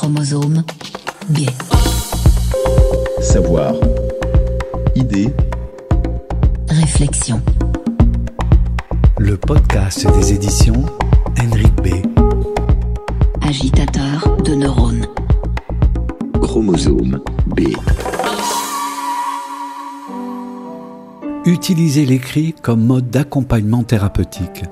Chromosome biais. Savoir. Idée. Réflexion. Le podcast des éditions Henrik B. Agitateur de neurones. Chromosome B. Utiliser l'écrit comme mode d'accompagnement thérapeutique.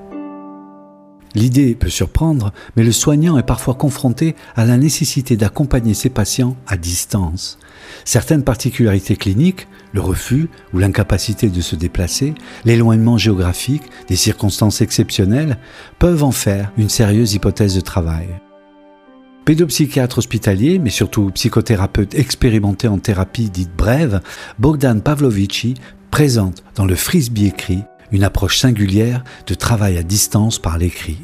L'idée peut surprendre, mais le soignant est parfois confronté à la nécessité d'accompagner ses patients à distance. Certaines particularités cliniques, le refus ou l'incapacité de se déplacer, l'éloignement géographique, des circonstances exceptionnelles, peuvent en faire une sérieuse hypothèse de travail. Pédopsychiatre hospitalier, mais surtout psychothérapeute expérimenté en thérapie dite brève, Bogdan Pavlovici présente dans le Frisbee écrit une approche singulière de travail à distance par l'écrit.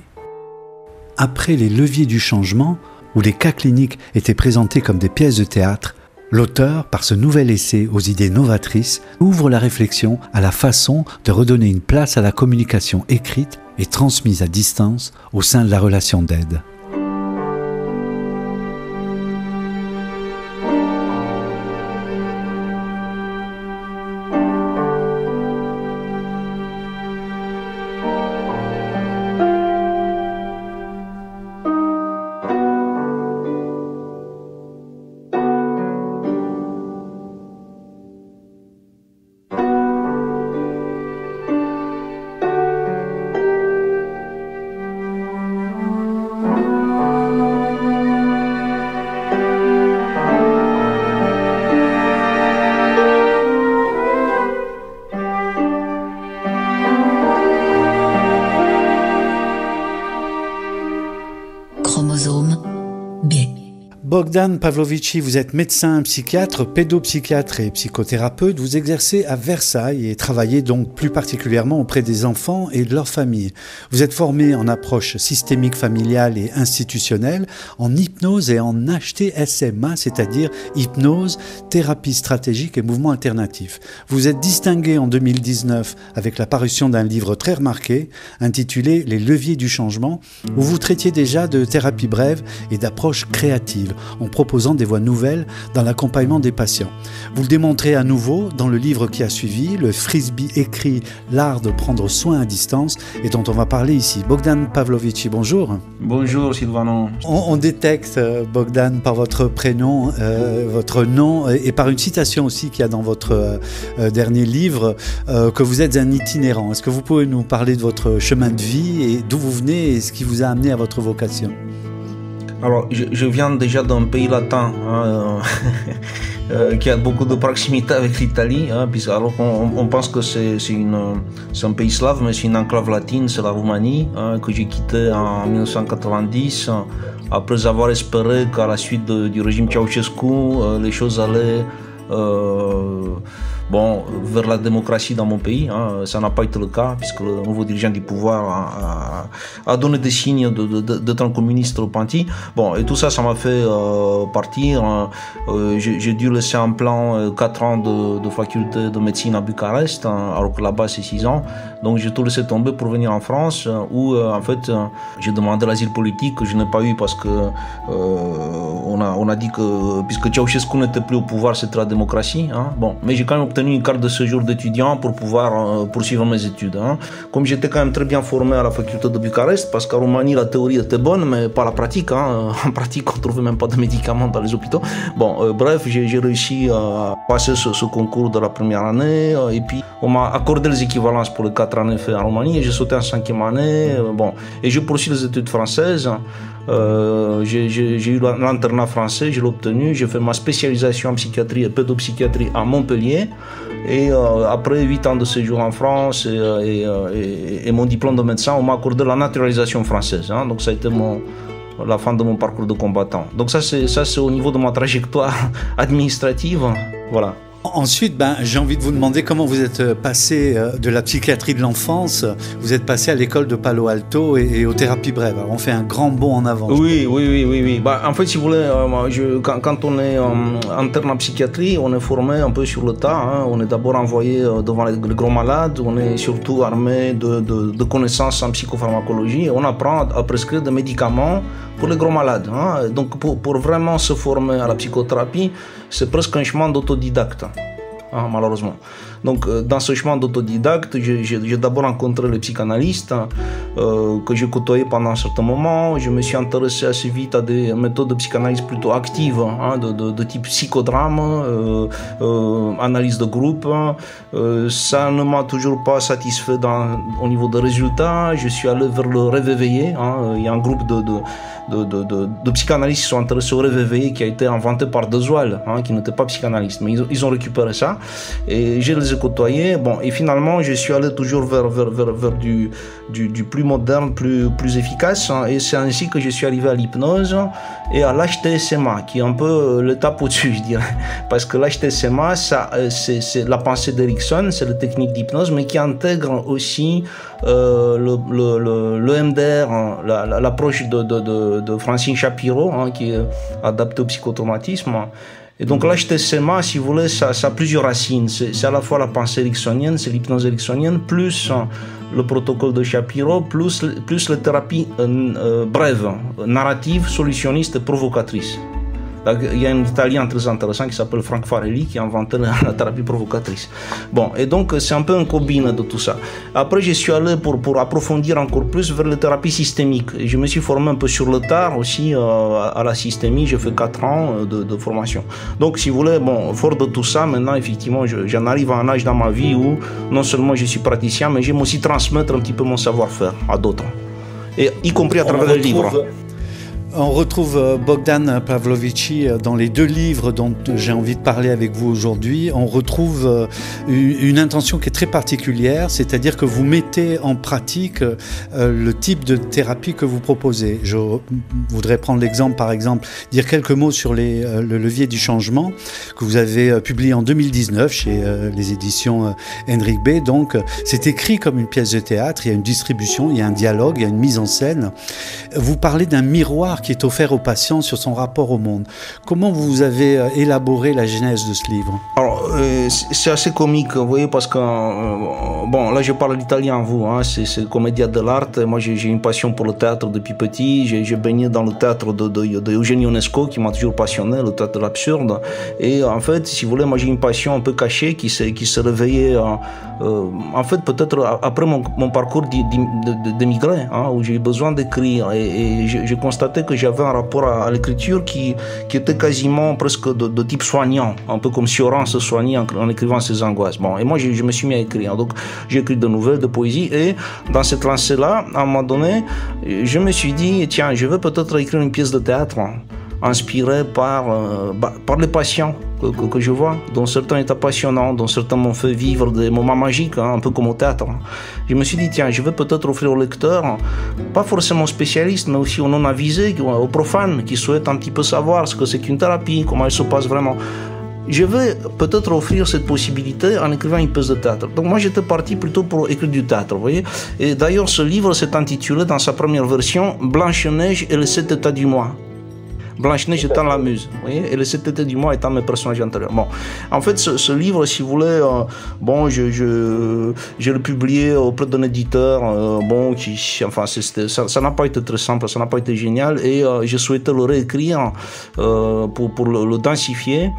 Après les leviers du changement, où les cas cliniques étaient présentés comme des pièces de théâtre, l'auteur, par ce nouvel essai aux idées novatrices, ouvre la réflexion à la façon de redonner une place à la communication écrite et transmise à distance au sein de la relation d'aide. Chromosome biais. Bogdan Pavlovici, vous êtes médecin, psychiatre, pédopsychiatre et psychothérapeute. Vous exercez à Versailles et travaillez donc plus particulièrement auprès des enfants et de leurs familles. Vous êtes formé en approche systémique familiale et institutionnelle, en hypnose et en HTSMA, c'est-à-dire hypnose, thérapie stratégique et mouvement alternatif. Vous êtes distingué en 2019 avec la parution d'un livre très remarqué intitulé « Les leviers du changement » où vous traitiez déjà de thérapie brève et d'approche créative, en proposant des voies nouvelles dans l'accompagnement des patients. Vous le démontrez à nouveau dans le livre qui a suivi, le Frisbee écrit l'art de prendre soin à distance et dont on va parler ici. Bogdan Pavlovici, bonjour. Bonjour Sylvano. On détecte Bogdan par votre prénom, votre nom et par une citation aussi qu'il y a dans votre dernier livre que vous êtes un itinérant. Est-ce que vous pouvez nous parler de votre chemin de vie et d'où vous venez et ce qui vous a amené à votre vocation ? Alors, je viens déjà d'un pays latin qui a beaucoup de proximité avec l'Italie, puisque alors on pense que c'est un pays slave, mais c'est une enclave latine, c'est la Roumanie, que j'ai quitté en 1990, après avoir espéré qu'à la suite du régime Ceausescu, les choses allaient vers la démocratie dans mon pays. Ça n'a pas été le cas, puisque le nouveau dirigeant du pouvoir a donné des signes d'être un communiste repenti. Et tout ça m'a fait partir. J'ai dû laisser en plan 4 ans de faculté de médecine à Bucarest, alors que là-bas c'est 6 ans. Donc j'ai tout laissé tomber pour venir en France, où en fait j'ai demandé l'asile politique, que je n'ai pas eu parce que on a dit que puisque Ceausescu n'était plus au pouvoir, c'était la démocratie. Mais j'ai quand même obtenu une carte de séjour d'étudiant pour pouvoir poursuivre mes études. Comme j'étais quand même très bien formé à la faculté de Bucarest, parce qu'en Roumanie la théorie était bonne, mais pas la pratique. En pratique, on ne trouvait même pas de médicaments dans les hôpitaux. Bref, j'ai réussi à passer ce concours de la première année, et puis on m'a accordé les équivalences pour les 4 années faites en Roumanie, et j'ai sauté en 5e année. Et je poursuis les études françaises. J'ai eu l'internat français, je l'ai obtenu. J'ai fait ma spécialisation en psychiatrie et pédopsychiatrie à Montpellier. Et après 8 ans de séjour en France et mon diplôme de médecin, on m'a accordé la naturalisation française. Donc ça a été la fin de mon parcours de combattant. Donc ça c'est au niveau de ma trajectoire administrative. Voilà. Ensuite, j'ai envie de vous demander comment vous êtes passé de la psychiatrie de l'enfance, vous êtes passé à l'école de Palo Alto et aux thérapies brèves. Alors, on fait un grand bond en avant. Oui. En fait, si vous voulez, quand on est interne en psychiatrie, on est formé un peu sur le tas. Hein. On est d'abord envoyé devant les gros malades, on est surtout armé de connaissances en psychopharmacologie et on apprend à prescrire des médicaments pour les gros malades. Hein. Donc, pour vraiment se former à la psychothérapie, c'est presque un chemin d'autodidacte. Malheureusement. Donc, dans ce chemin d'autodidacte, j'ai d'abord rencontré les psychanalystes que j'ai côtoyés pendant un certain moment. Je me suis intéressé assez vite à des méthodes de psychanalyse plutôt actives, de type psychodrame, analyse de groupe. Ça ne m'a toujours pas satisfait au niveau des résultats. Je suis allé vers le rêve éveillé. Il y a un groupe de psychanalystes qui sont intéressés au rêve éveillé qui a été inventé par Dezoil, qui n'était pas psychanalyste, mais ils ont récupéré ça et je les ai côtoyés. Et finalement je suis allé toujours vers du plus moderne, plus efficace, et c'est ainsi que je suis arrivé à l'hypnose et à l'HTSMA qui est un peu l'étape au-dessus, je dirais, parce que l'HTSMA c'est la pensée d'Erickson, c'est la technique d'hypnose, mais qui intègre aussi le MDR, l'approche de Francine Shapiro, qui est adaptée au psychotraumatisme. Et donc l'HTSMA, si vous voulez, ça a plusieurs racines. C'est à la fois la pensée ericksonienne, c'est l'hypnose ericksonienne, plus le protocole de Shapiro, plus les thérapies brèves, narratives, solutionnistes et provocatrices. Il y a un Italien très intéressant qui s'appelle Frank Farelli qui a inventé la thérapie provocatrice. Et donc c'est un peu un combine de tout ça. Après, je suis allé pour approfondir encore plus vers les thérapies systémiques. Et je me suis formé un peu sur le tard aussi à la systémie. J'ai fait 4 ans de formation. Donc, si vous voulez, fort de tout ça, maintenant, effectivement, j'en arrive à un âge dans ma vie où non seulement je suis praticien, mais j'aime aussi transmettre un petit peu mon savoir-faire à d'autres. Et y compris à travers les livres. On retrouve Bogdan Pavlovici dans les 2 livres dont j'ai envie de parler avec vous aujourd'hui. On retrouve une intention qui est très particulière, c'est-à-dire que vous mettez en pratique le type de thérapie que vous proposez. Je voudrais prendre l'exemple, par exemple, dire quelques mots sur le levier du changement que vous avez publié en 2019 chez les éditions Henrik B. Donc, c'est écrit comme une pièce de théâtre, il y a une distribution, il y a un dialogue, il y a une mise en scène. Vous parlez d'un miroir qui est offert au patient sur son rapport au monde. Comment vous avez élaboré la genèse de ce livre? Alors, c'est assez comique, vous voyez, parce que, là je parle l'italien, c'est commedia dell'arte. Moi j'ai une passion pour le théâtre depuis petit, j'ai baigné dans le théâtre de Eugenio Ionesco qui m'a toujours passionné, le théâtre de l'absurde. Et en fait, si vous voulez, moi j'ai une passion un peu cachée qui s'est réveillée, en fait, peut-être après mon parcours d'émigré, où j'ai eu besoin d'écrire. Et j'ai constaté que j'avais un rapport à l'écriture qui était quasiment presque de type soignant, un peu comme Sioran se soignait en écrivant ses angoisses. Et moi je me suis mis à écrire, donc j'ai écrit de nouvelles, de poésie, et dans cette lancée-là, à un moment donné, je me suis dit, tiens, je vais peut-être écrire une pièce de théâtre inspirée par les patients que je vois, dont certains étaient passionnants, dont certains m'ont fait vivre des moments magiques, un peu comme au théâtre. Je me suis dit, tiens, je vais peut-être offrir au lecteur, pas forcément aux spécialistes, mais aussi aux non-avisés, aux profanes, qui souhaitent un petit peu savoir ce que c'est qu'une thérapie, comment elle se passe vraiment. Je vais peut-être offrir cette possibilité en écrivant une pièce de théâtre. Donc moi j'étais parti plutôt pour écrire du théâtre, vous voyez. Et d'ailleurs ce livre s'est intitulé dans sa première version Blanche-Neige et les 7 états du mois. Blanche-Neige étant la muse, vous voyez, et les 7 étés du mois étant mes personnages antérieurs. En fait, ce livre, si vous voulez, je l'ai publié auprès d'un éditeur, ça n'a pas été très simple, ça n'a pas été génial, et je souhaitais le réécrire pour le densifier,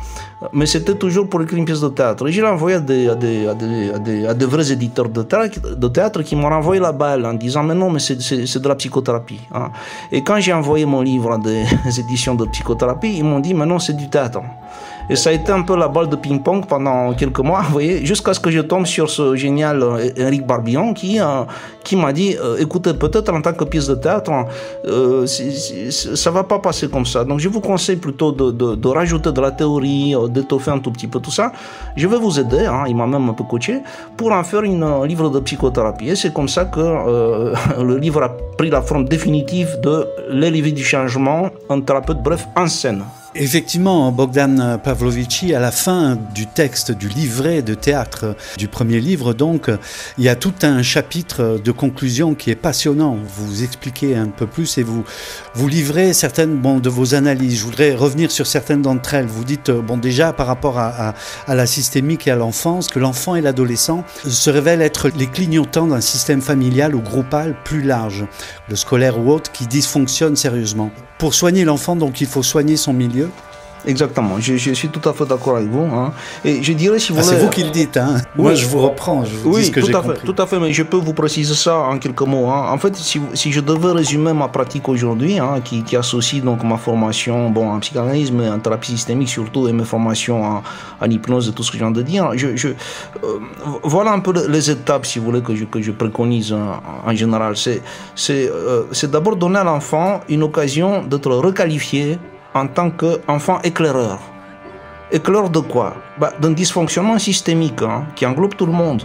mais c'était toujours pour écrire une pièce de théâtre. Et je l'ai envoyé à des vrais éditeurs de théâtre qui m'ont renvoyé la balle en disant, mais non, mais c'est de la psychothérapie. Et quand j'ai envoyé mon livre à des éditions de psychothérapie, ils m'ont dit, mais non, c'est du théâtre. Et ça a été un peu la balle de ping-pong pendant quelques mois, vous voyez, jusqu'à ce que je tombe sur ce génial Éric Barbillon qui m'a dit, écoutez, peut-être en tant que pièce de théâtre, ça va pas passer comme ça. Donc je vous conseille plutôt de rajouter de la théorie, d'étoffer un tout petit peu tout ça. Je vais vous aider, il m'a même un peu coaché, pour en faire un livre de psychothérapie. Et c'est comme ça que le livre a pris la forme définitive de Les Leviers du changement, un thérapeute bref en scène. Effectivement, Bogdan Pavlovici, à la fin du texte, du livret de théâtre du premier livre, donc, il y a tout un chapitre de conclusion qui est passionnant. Vous expliquez un peu plus et vous livrez certaines de vos analyses. Je voudrais revenir sur certaines d'entre elles. Vous dites, déjà, par rapport à la systémique et à l'enfance, que l'enfant et l'adolescent se révèlent être les clignotants d'un système familial ou groupal plus large, le scolaire ou autre, qui dysfonctionne sérieusement. Pour soigner l'enfant, donc, il faut soigner son milieu. Exactement, je suis tout à fait d'accord avec vous. Hein. Et je dirais, si vous voulez... C'est vous qui le dites, hein. Oui, moi je vous reprends, je vous dis ce que j'ai compris. Tout à fait, mais je peux vous préciser ça en quelques mots. Hein. En fait, si je devais résumer ma pratique aujourd'hui, hein, qui associe donc ma formation en psychanalyse, mais en thérapie systémique surtout, et mes formations en hypnose et tout ce que je viens de dire, voilà un peu les étapes, si vous voulez, que je préconise en général. C'est d'abord donner à l'enfant une occasion d'être requalifié en tant qu'enfant éclaireur. Éclaireur de quoi? D'un dysfonctionnement systémique, hein, qui englobe tout le monde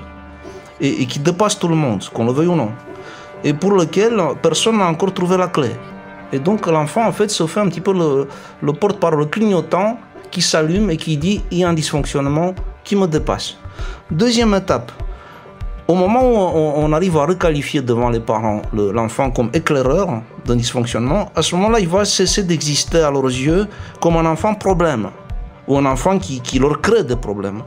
et qui dépasse tout le monde, qu'on le veuille ou non, et pour lequel personne n'a encore trouvé la clé. Et donc l'enfant en fait se fait un petit peu le porte-parole clignotant qui s'allume et qui dit il y a un dysfonctionnement qui me dépasse. Deuxième étape, au moment où on arrive à requalifier devant les parents l'enfant comme éclaireur d'un dysfonctionnement, à ce moment-là, il va cesser d'exister à leurs yeux comme un enfant problème, ou un enfant qui leur crée des problèmes,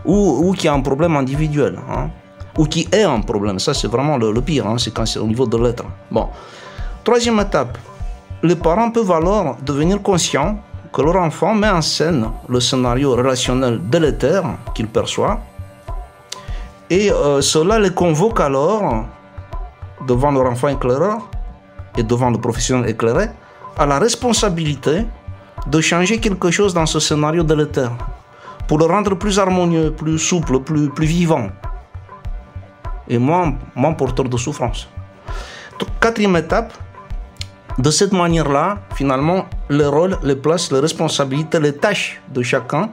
ou qui a un problème individuel, hein, ou qui est un problème. Ça, c'est vraiment le pire, hein, c'est quand c'est au niveau de l'être. Bon. Troisième étape, les parents peuvent alors devenir conscients que leur enfant met en scène le scénario relationnel délétère qu'il perçoit, et cela les convoque alors, devant leur enfant éclaireur et devant le professionnel éclairé, à la responsabilité de changer quelque chose dans ce scénario délétère, pour le rendre plus harmonieux, plus souple, plus vivant, et moins porteur de souffrance. Quatrième étape, de cette manière-là, finalement, les rôles, les places, les responsabilités, les tâches de chacun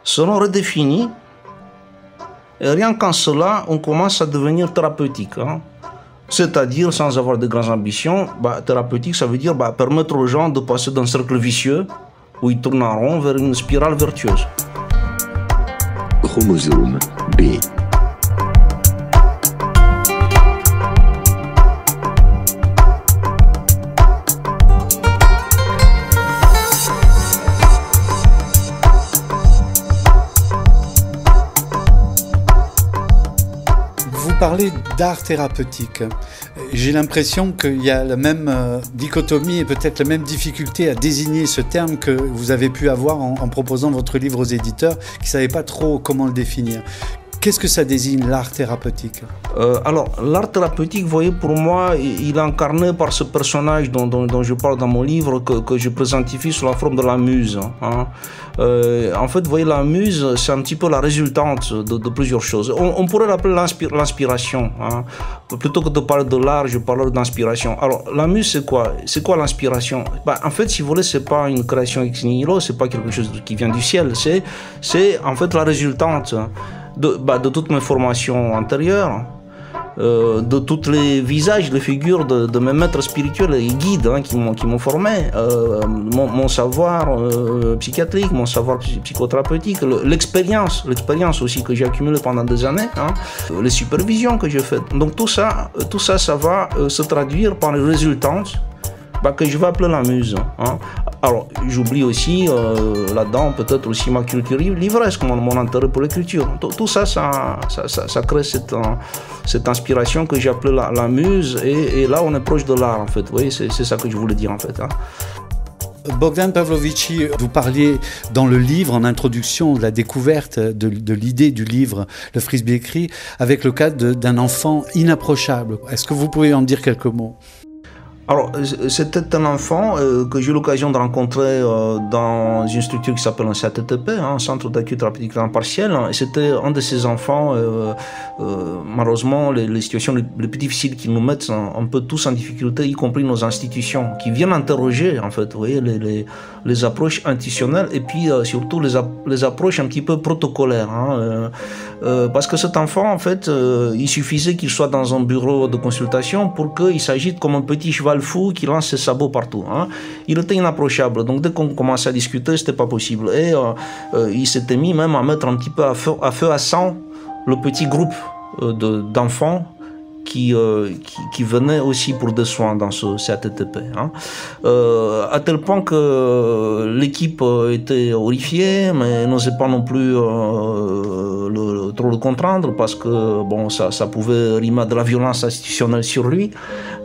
seront redéfinies. Et rien qu'en cela, on commence à devenir thérapeutique. Hein. C'est-à-dire, sans avoir de grandes ambitions, thérapeutique, ça veut dire permettre aux gens de passer d'un cercle vicieux où ils tournent en rond vers une spirale vertueuse. Chromosome B. Parler d'art thérapeutique. J'ai l'impression qu'il y a la même dichotomie et peut-être la même difficulté à désigner ce terme que vous avez pu avoir en proposant votre livre aux éditeurs qui ne savaient pas trop comment le définir. Qu'est-ce que ça désigne, l'art thérapeutique? Alors, l'art thérapeutique, vous voyez, pour moi, il est incarné par ce personnage dont je parle dans mon livre, que je présentifie sous la forme de la muse. Hein. En fait, vous voyez, la muse, c'est un petit peu la résultante de plusieurs choses. On pourrait l'appeler l'inspiration. Hein. Plutôt que de parler de l'art, je parle d'inspiration. Alors, la muse, c'est quoi? C'est quoi l'inspiration? En fait, si vous voulez, c'est pas une création ex nihilo, c'est pas quelque chose qui vient du ciel. C'est en fait la résultante de toutes mes formations antérieures, de tous les visages, les figures de mes maîtres spirituels et guides, hein, qui m'ont formé, mon savoir psychiatrique, mon savoir psychothérapeutique, l'expérience aussi que j'ai accumulée pendant des années, hein, les supervisions que j'ai faites. Donc tout ça, ça va se traduire par les résultantes que je vais appeler la muse. Hein. Alors, j'oublie aussi là-dedans peut-être aussi ma culture livresque, mon intérêt pour l'écriture. Tout ça crée cette inspiration que j'ai appelée la muse, et là on est proche de l'art en fait. Vous voyez, c'est ça que je voulais dire en fait. Hein. Bogdan Pavlovici, vous parliez dans le livre, en introduction, de la découverte de l'idée du livre Le Frisbee écrit, avec le cas d'un enfant inapprochable. Est-ce que vous pouvez en dire quelques mots ? Alors, c'était un enfant que j'ai eu l'occasion de rencontrer dans une structure qui s'appelle un CATTP, un centre d'accueil thérapeutique temps partiel. Et c'était un de ces enfants, malheureusement, les situations les plus difficiles qui nous mettent un peu tous en difficulté, y compris nos institutions, qui viennent interroger, en fait, vous voyez, les approches institutionnelles et puis surtout les approches un petit peu protocolaires. Hein, parce que cet enfant, en fait, il suffisait qu'il soit dans un bureau de consultation pour qu'il s'agite comme un petit cheval cheval fou qui lance ses sabots partout. Hein. Il était inapprochable. Donc dès qu'on commençait à discuter, c'était pas possible. Et il s'était mis même à mettre un petit peu à feu à sang le petit groupe d'enfants qui venaient aussi pour des soins dans ce CATTP. Hein. À tel point que l'équipe était horrifiée, mais n'osait pas non plus trop le contraindre parce que bon, ça pouvait rimer de la violence institutionnelle sur lui.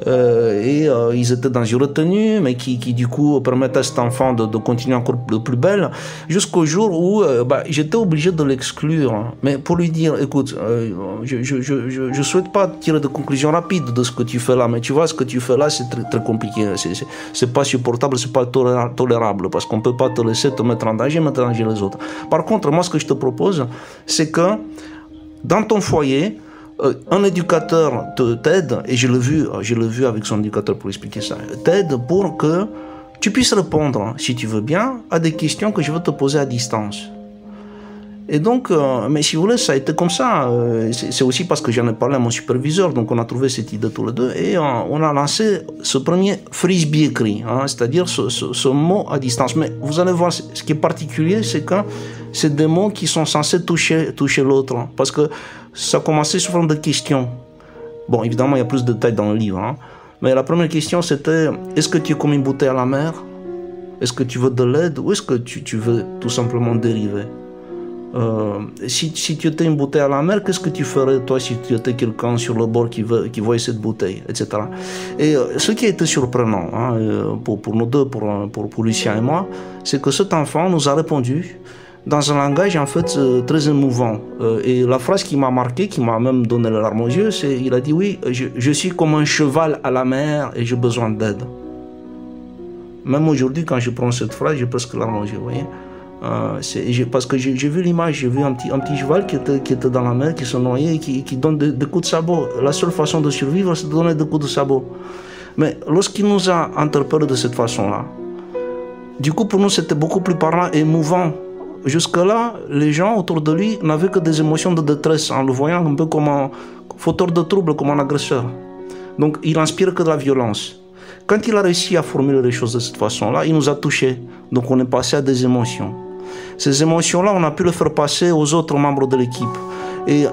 Ils étaient dans une retenue, mais qui du coup permettait à cet enfant de continuer encore de plus belle, jusqu'au jour où j'étais obligé de l'exclure, hein. Mais pour lui dire, écoute, je souhaite pas tirer de conclusion rapide de ce que tu fais là, mais tu vois, ce que tu fais là, c'est très, très compliqué, c'est pas supportable, c'est pas tolérable, parce qu'on peut pas te laisser te mettre en danger les autres. Par contre, moi, ce que je te propose, c'est que dans ton foyer, un éducateur t'aide, et je l'ai vu avec son éducateur pour expliquer ça, t'aide pour que tu puisses répondre, si tu veux bien, à des questions que je veux te poser à distance. Et donc, mais si vous voulez, ça a été comme ça. C'est aussi parce que j'en ai parlé à mon superviseur, donc on a trouvé cette idée tous les deux, et on a lancé ce premier frisbee écrit, hein, c'est-à-dire ce mot à distance. Mais vous allez voir, ce qui est particulier, c'est que c'est des mots qui sont censés toucher l'autre, hein, parce que ça a commencé sous forme de questions. Bon, évidemment, il y a plus de détails dans le livre, hein, mais la première question, c'était: est-ce que tu es comme une bouteille à la mer? Est-ce que tu veux de l'aide, ou est-ce que tu veux tout simplement dériver? Si tu étais une bouteille à la mer, qu'est-ce que tu ferais, toi, si tu étais quelqu'un sur le bord qui voyait cette bouteille, etc. Et ce qui a été surprenant, hein, pour nous deux, pour Lucien et moi, c'est que cet enfant nous a répondu dans un langage en fait très émouvant. Et la phrase qui m'a marqué, qui m'a même donné les larmes aux yeux, c'est: il a dit oui, je suis comme un cheval à la mer et j'ai besoin d'aide. Même aujourd'hui, quand je prends cette phrase, j'ai presque les larmes aux yeux, vous voyez. Parce que j'ai vu l'image, j'ai vu un petit cheval qui était dans la mer, qui se noyait et qui donne des coups de sabot. La seule façon de survivre, c'est de donner des coups de sabot. Mais lorsqu'il nous a interpellés de cette façon-là, du coup pour nous c'était beaucoup plus parlant et émouvant. Jusque-là, les gens autour de lui n'avaient que des émotions de détresse, en le voyant un peu comme un fauteur de trouble, comme un agresseur. Donc il n'inspire que de la violence. Quand il a réussi à formuler les choses de cette façon-là, il nous a touchés. Donc on est passé à des émotions. Ces émotions-là, on a pu les faire passer aux autres membres de l'équipe. Et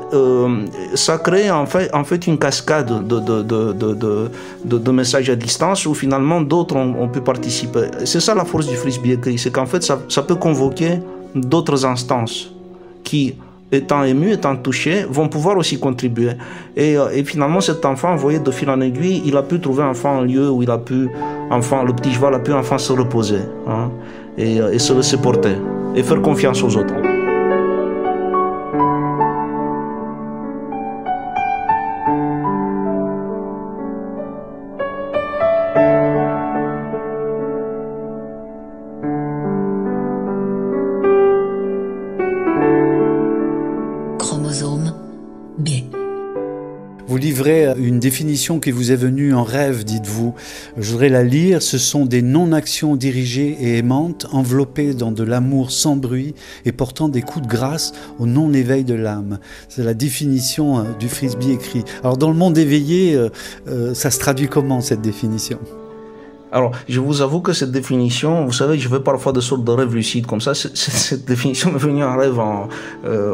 ça crée en fait une cascade de messages à distance où finalement d'autres ont pu participer. C'est ça la force du frisbee écrit, c'est qu'en fait ça peut convoquer d'autres instances qui, étant émus, étant touchés, vont pouvoir aussi contribuer. Et finalement, cet enfant, vous voyez, de fil en aiguille, il a pu trouver un lieu où le petit cheval a pu enfin se reposer, hein, et se laisser porter, et faire confiance aux autres. Chromosome biais. Vous livrez une définition qui vous est venue en rêve, dites-vous. Je voudrais la lire. Ce sont des non-actions dirigées et aimantes, enveloppées dans de l'amour sans bruit et portant des coups de grâce au non-éveil de l'âme. C'est la définition du frisbee écrit. Alors dans le monde éveillé, ça se traduit comment cette définition ? Alors, je vous avoue que cette définition, vous savez, je fais parfois des sortes de rêves lucides comme ça. Cette définition m'est venue en rêve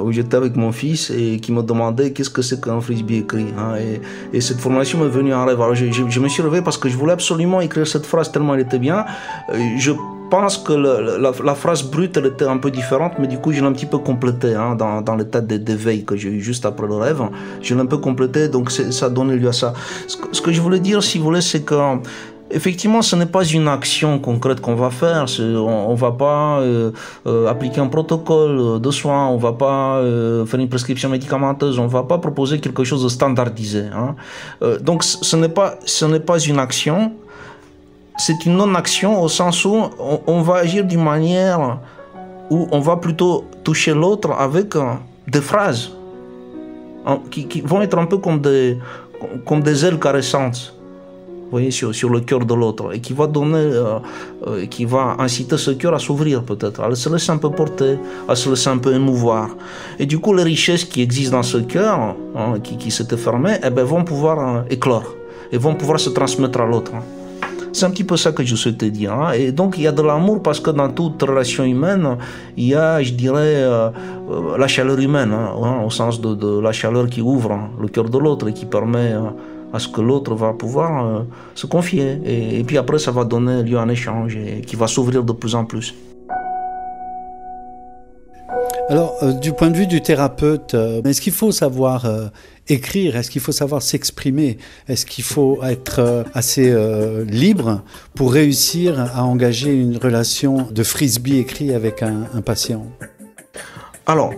où j'étais avec mon fils et qui me demandait qu'est-ce que c'est qu'un frisbee écrit, hein, et cette formulation m'est venue en rêve. Alors, je me suis réveillé parce que je voulais absolument écrire cette phrase tellement elle était bien. Je pense que la phrase brute, elle était un peu différente, mais du coup, je l'ai un petit peu complétée, hein, dans l'état d'éveil que j'ai eu juste après le rêve. Je l'ai un peu complété, donc ça a donné lieu à ça. Ce que je voulais dire, si vous voulez, c'est que effectivement, ce n'est pas une action concrète qu'on va faire. On ne va pas appliquer un protocole de soins, on ne va pas faire une prescription médicamenteuse, on ne va pas proposer quelque chose de standardisé, hein. Donc, ce n'est pas une action, c'est une non-action au sens où on va agir d'une manière où on va plutôt toucher l'autre avec des phrases qui vont être un peu comme des ailes caressantes. Vous voyez, sur le cœur de l'autre, et qui va donner, qui va inciter ce cœur à s'ouvrir peut-être, à se laisser un peu porter, à se laisser un peu émouvoir. Et du coup, les richesses qui existent dans ce cœur, hein, qui s'était fermé, eh ben, vont pouvoir éclore, et vont pouvoir se transmettre à l'autre. C'est un petit peu ça que je souhaitais dire. Hein. Et donc il y a de l'amour parce que dans toute relation humaine, il y a, je dirais, la chaleur humaine, hein, au sens de la chaleur qui ouvre le cœur de l'autre et qui permet à ce que l'autre va pouvoir se confier. Et puis après, ça va donner lieu à un échange et qui va s'ouvrir de plus en plus. Alors, du point de vue du thérapeute, est-ce qu'il faut savoir écrire? Est-ce qu'il faut savoir s'exprimer? Est-ce qu'il faut être assez libre pour réussir à engager une relation de frisbee écrit avec un patient? Alors,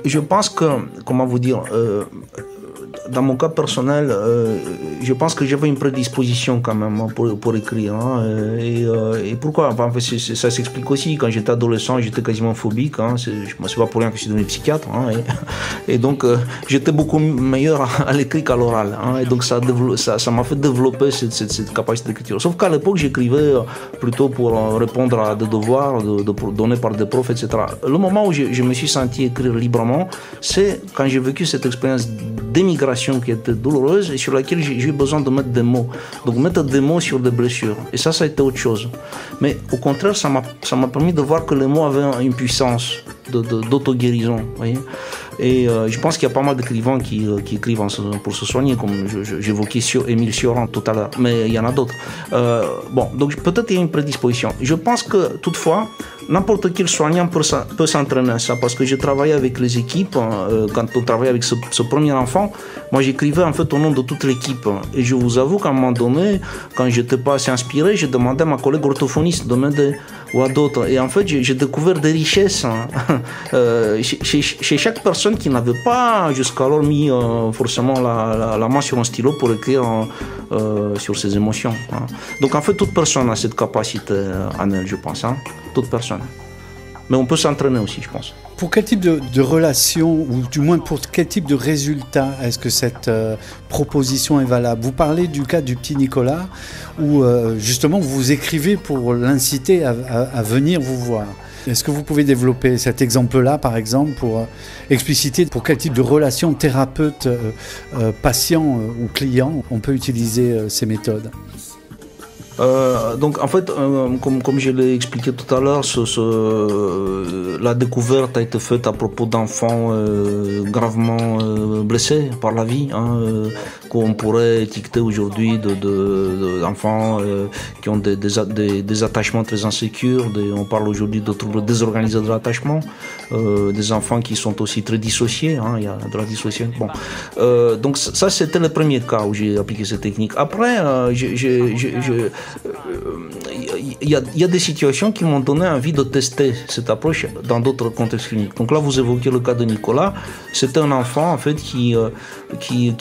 je pense que, comment vous dire, dans mon cas personnel, je pense que j'avais une prédisposition quand même pour écrire. Hein, et pourquoi? Enfin, ça s'explique aussi. Quand j'étais adolescent, j'étais quasiment phobique. Hein, c'est pas pour rien que je suis devenu psychiatre. Hein, et donc, j'étais beaucoup meilleur à l'écrit qu'à l'oral. Hein, et donc, ça m'a fait développer cette capacité d'écriture. Sauf qu'à l'époque, j'écrivais plutôt pour répondre à des devoirs donnés par des profs, etc. Le moment où je me suis senti écrire librement, c'est quand j'ai vécu cette expérience d'émigration qui était douloureuse et sur laquelle j'ai eu besoin de mettre des mots. Donc mettre des mots sur des blessures. Et ça a été autre chose. Mais au contraire, ça m'a permis de voir que les mots avaient une puissance d'auto-guérison. Et je pense qu'il y a pas mal d'écrivains qui écrivent pour se soigner, comme j'évoquais Émile Cioran tout à l'heure. Mais il y en a d'autres. Bon, donc peut-être il y a une prédisposition. Je pense que toutefois, n'importe quel soignant peut s'entraîner à ça, parce que j'ai travaillé avec les équipes, quand on travaillait avec ce premier enfant, moi j'écrivais en fait au nom de toute l'équipe. Et je vous avoue qu'à un moment donné, quand j'étais pas assez inspiré, je demandais à ma collègue orthophoniste de m'aider ou à d'autres. Et en fait, j'ai découvert des richesses chez chaque personne qui n'avait pas jusqu'alors mis forcément la main sur un stylo pour écrire sur ses émotions. Hein. Donc en fait, toute personne a cette capacité en elle, je pense. Hein. Toute personne. Mais on peut s'entraîner aussi, je pense. Pour quel type de relation, ou du moins pour quel type de résultat est-ce que cette proposition est valable? Vous parlez du cas du petit Nicolas, où justement vous écrivez pour l'inciter à venir vous voir. Est-ce que vous pouvez développer cet exemple-là, par exemple, pour expliciter pour quel type de relation thérapeute, patient ou client on peut utiliser ces méthodes? Donc en fait, comme je l'ai expliqué tout à l'heure, la découverte a été faite à propos d'enfants gravement blessés par la vie, hein, qu'on pourrait étiqueter aujourd'hui d'enfants qui ont des attachements très insécures. On parle aujourd'hui de troubles désorganisés de l'attachement, des enfants qui sont aussi très dissociés, hein, il y a de la dissociation. Bon. Donc ça c'était le premier cas où j'ai appliqué cette technique. Après, il y a des situations qui m'ont donné envie de tester cette approche dans d'autres contextes cliniques. Donc là, vous évoquez le cas de Nicolas. C'était un enfant en fait qui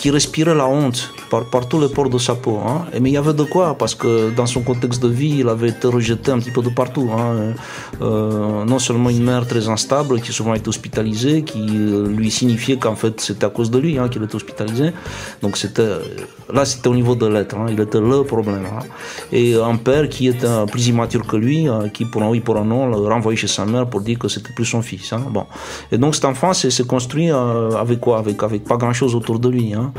respirait la honte par tous les pores de sa peau. Hein. Mais il y avait de quoi, parce que dans son contexte de vie, il avait été rejeté un petit peu de partout. Hein. Non seulement une mère très instable qui souvent était hospitalisée, qui lui signifiait qu'en fait c'était à cause de lui hein, qu'il était hospitalisé. Donc c'était au niveau de l'être. Hein. Il était le problème. Hein. Et un père qui était plus immature que lui, qui pour un oui, pour un non, le renvoyait chez sa mère pour dire que c'était plus son fils. Hein. Bon. Et donc cet enfant s'est construit avec quoi? Avec pas grand chose autour de lui. Hein.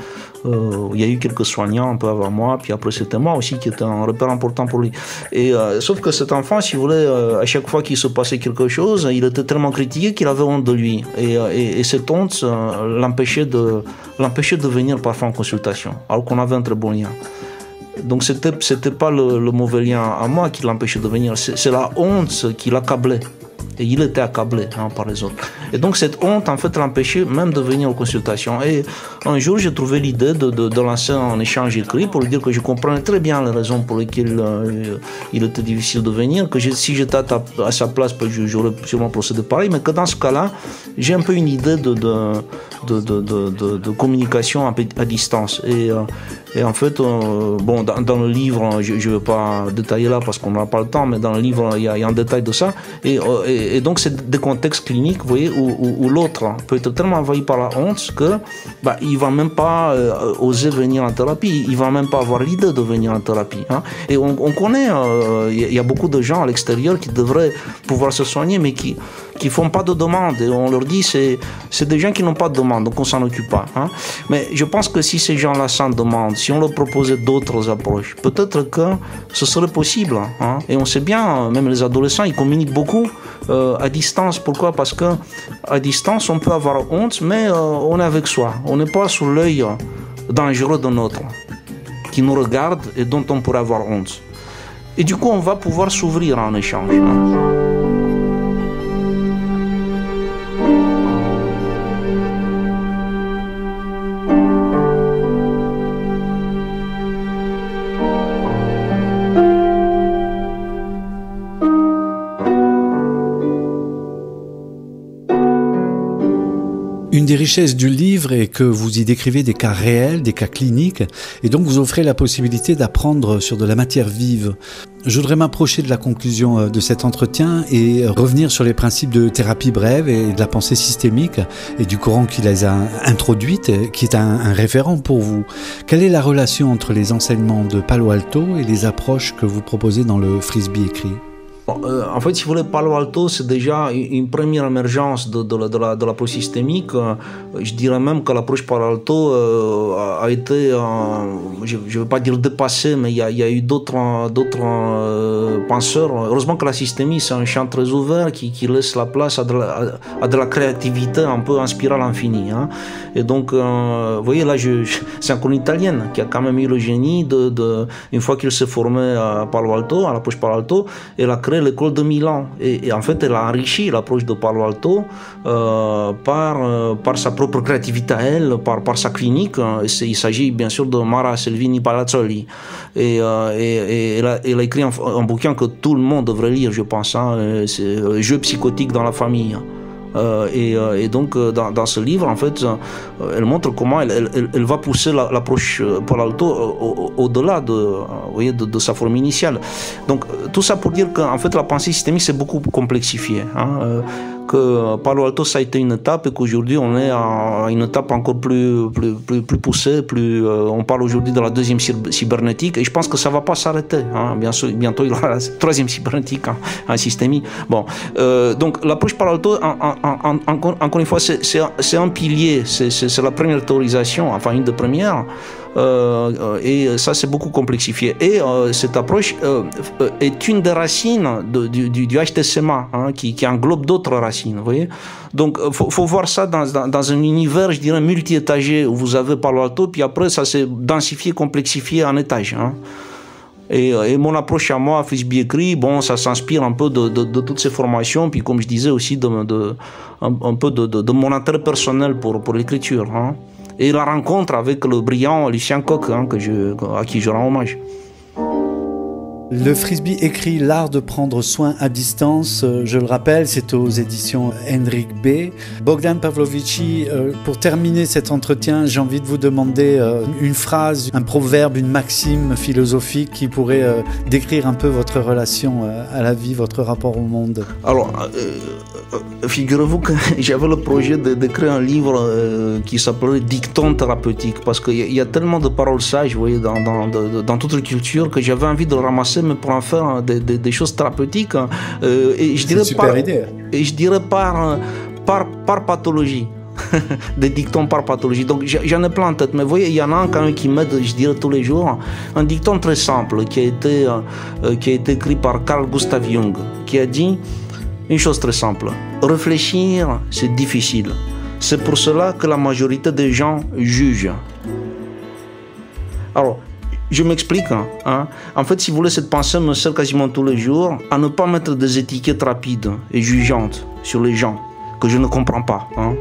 Il y a eu quelques soignants un peu avant moi, puis après c'était moi aussi qui était un repère important pour lui. Et sauf que cet enfant, si vous voulez, à chaque fois qu'il se passait quelque chose, il était tellement critiqué qu'il avait honte de lui. Et cette honte l'empêchait de venir parfois en consultation, alors qu'on avait un très bon lien. Donc c'était pas le mauvais lien à moi qui l'empêchait de venir, c'est la honte qui l'accablait. Et il était accablé hein, par les autres. Et donc cette honte en fait l'empêchait même de venir aux consultations. Et un jour j'ai trouvé l'idée de lancer un échange écrit pour lui dire que je comprenais très bien les raisons pour lesquelles il était difficile de venir, que si j'étais à sa place j'aurais sûrement procédé pareil, mais que dans ce cas-là j'ai un peu une idée de communication à distance. Et en fait, bon, dans le livre, je ne vais pas détailler là parce qu'on n'a pas le temps, mais dans le livre, il y a un détail de ça. Et Et donc c'est des contextes cliniques, vous voyez, où l'autre peut être tellement envahi par la honte que il va même pas oser venir en thérapie, il va même pas avoir l'idée de venir en thérapie. Hein. Et on connaît, il y a beaucoup de gens à l'extérieur qui devraient pouvoir se soigner, mais qui font pas de demande. Et on leur dit c'est des gens qui n'ont pas de demande, donc on s'en occupe pas. Hein. Mais je pense que si ces gens-là s'en demandent, si on leur proposait d'autres approches, peut-être que ce serait possible. Hein. Et on sait bien, même les adolescents, ils communiquent beaucoup à distance. Pourquoi? Parce que à distance, on peut avoir honte, mais on est avec soi. On n'est pas sous l'œil dangereux d'un autre qui nous regarde et dont on pourrait avoir honte. Et du coup, on va pouvoir s'ouvrir en échange. Hein. Une des richesses du livre est que vous y décrivez des cas réels, des cas cliniques, et donc vous offrez la possibilité d'apprendre sur de la matière vive. Je voudrais m'approcher de la conclusion de cet entretien et revenir sur les principes de thérapie brève et de la pensée systémique et du courant qui les a introduites, qui est un référent pour vous. Quelle est la relation entre les enseignements de Palo Alto et les approches que vous proposez dans le Frisbee écrit ? En fait, si vous voulez, Palo Alto, c'est déjà une première émergence de l'approche systémique. Je dirais même que l'approche Palo Alto a été, je ne veux pas dire dépassée, mais il y a eu d'autres penseurs. Heureusement que la systémie, c'est un champ très ouvert qui laisse la place à de la créativité un peu inspirée à l'infini. Hein. Et donc, vous voyez, là, c'est encore une Italienne qui a quand même eu le génie une fois qu'il s'est formé à Palo Alto, à l'approche Palo Alto, elle a créé l'école de Milan et en fait elle a enrichi l'approche de Palo Alto par sa propre créativité à elle, par sa clinique. Il s'agit bien sûr de Mara Selvini Palazzoli et elle a écrit un bouquin que tout le monde devrait lire, je pense, hein, c'est Jeux psychotiques dans la famille. Et donc dans ce livre, en fait, elle montre comment elle va pousser l'approche Palo Alto au-delà de sa forme initiale. Donc tout ça pour dire qu'en fait la pensée systémique s'est beaucoup complexifiée. Hein, que Palo Alto ça a été une étape et qu'aujourd'hui on est à une étape encore plus poussée, on parle aujourd'hui de la deuxième cybernétique et je pense que ça va pas s'arrêter. Hein, bien sûr, bientôt il y aura la troisième cybernétique en systémie. Bon, donc l'approche Palo Alto encore une fois c'est un pilier, c'est la première théorisation, enfin une des premières. Et ça c'est beaucoup complexifié et cette approche est une des racines du HTCMA, hein, qui englobe d'autres racines, vous voyez. Donc faut voir ça dans un univers, je dirais, multi-étagé où vous avez Palo Alto puis après ça s'est densifié, complexifié en étages, hein. Et mon approche à moi, Frisbee écrit, bon, ça s'inspire un peu de toutes ces formations, puis comme je disais aussi un peu de mon intérêt personnel pour l'écriture, hein. Et la rencontre avec le brillant Lucien Koch, hein, à qui je rends hommage. Le Frisbee écrit L'art de prendre soin à distance, je le rappelle, c'est aux éditions Henrik B. Bogdan Pavlovici, pour terminer cet entretien, j'ai envie de vous demander une phrase, un proverbe, une maxime philosophique qui pourrait décrire un peu votre relation à la vie, votre rapport au monde. Alors, figurez-vous que j'avais le projet d'écrire un livre qui s'appelait Dicton thérapeutique, parce qu'il y a tellement de paroles sages, vous voyez, dans toute la culture, que j'avais envie de le ramasser, mais pour en faire des choses thérapeutiques. Et je dirais super idée. Et je dirais par pathologie. Des dictons par pathologie. Donc j'en ai plein en tête, mais vous voyez, il y en a un quand même qui m'aide, je dirais, tous les jours. Un dicton très simple qui a été écrit par Carl Gustav Jung, qui a dit une chose très simple: réfléchir, c'est difficile. C'est pour cela que la majorité des gens jugent. Alors, je m'explique. Hein. En fait, si vous voulez, cette pensée me sert quasiment tous les jours à ne pas mettre des étiquettes rapides et jugeantes sur les gens que je ne comprends pas. Hein.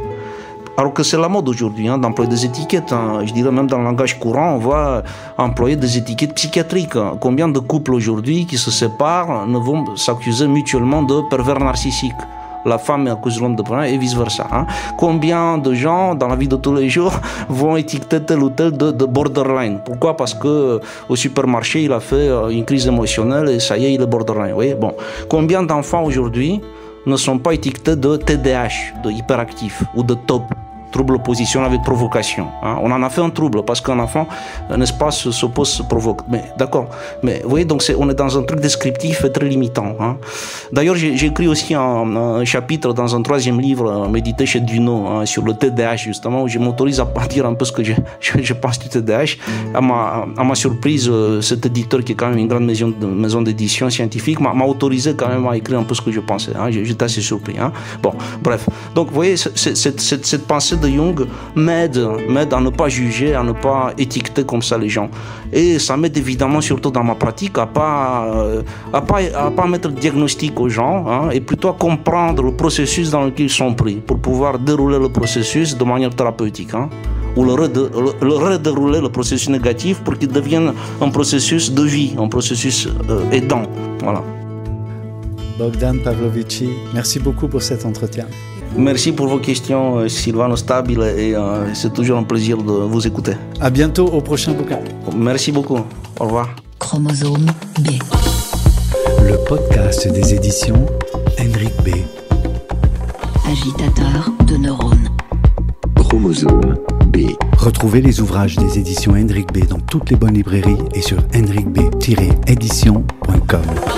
Alors que c'est la mode aujourd'hui, hein, d'employer des étiquettes. Hein. Je dirais même dans le langage courant, on va employer des étiquettes psychiatriques. Combien de couples aujourd'hui qui se séparent ne vont s'accuser mutuellement de pervers narcissiques? La femme accuse l'homme de pervers et vice-versa. Hein. Combien de gens dans la vie de tous les jours vont étiqueter tel ou tel de borderline? Pourquoi? Parce que au supermarché il a fait une crise émotionnelle et ça y est, il est borderline. Oui, bon. Combien d'enfants aujourd'hui ne sont pas étiquetés de TDAH, de hyperactif ou de TOP, trouble opposition avec provocation. Hein. On en a fait un trouble parce qu'un enfant, n'est-ce pas, s'oppose, se provoque. Mais d'accord. Mais vous voyez, donc on est dans un truc descriptif très limitant. Hein. D'ailleurs, j'ai écrit aussi un chapitre dans un 3e livre, médité chez Duno, hein, sur le TDAH justement, où je m'autorise à dire un peu ce que je pense du TDAH. À ma surprise, cet éditeur qui est quand même une grande maison d'édition scientifique m'a autorisé quand même à écrire un peu ce que je pensais. Hein. J'étais assez surpris. Hein. Bon, bref. Donc, vous voyez, cette pensée de Jung m'aide à ne pas juger, à ne pas étiqueter comme ça les gens. Et ça m'aide évidemment, surtout dans ma pratique, à pas mettre de diagnostic aux gens, hein, et plutôt à comprendre le processus dans lequel ils sont pris pour pouvoir dérouler le processus de manière thérapeutique. Hein, ou le redérouler, le processus négatif, pour qu'il devienne un processus de vie, un processus aidant. Voilà. Bogdan Pavlovici, merci beaucoup pour cet entretien. Merci pour vos questions, Sylvano Stabile, et c'est toujours un plaisir de vous écouter. À bientôt au prochain bouquin. Merci beaucoup. Au revoir. Chromosome B. Le podcast des éditions Henrik B. Agitateur de neurones. Chromosome B. Retrouvez les ouvrages des éditions Henrik B dans toutes les bonnes librairies et sur henrikb-édition.com.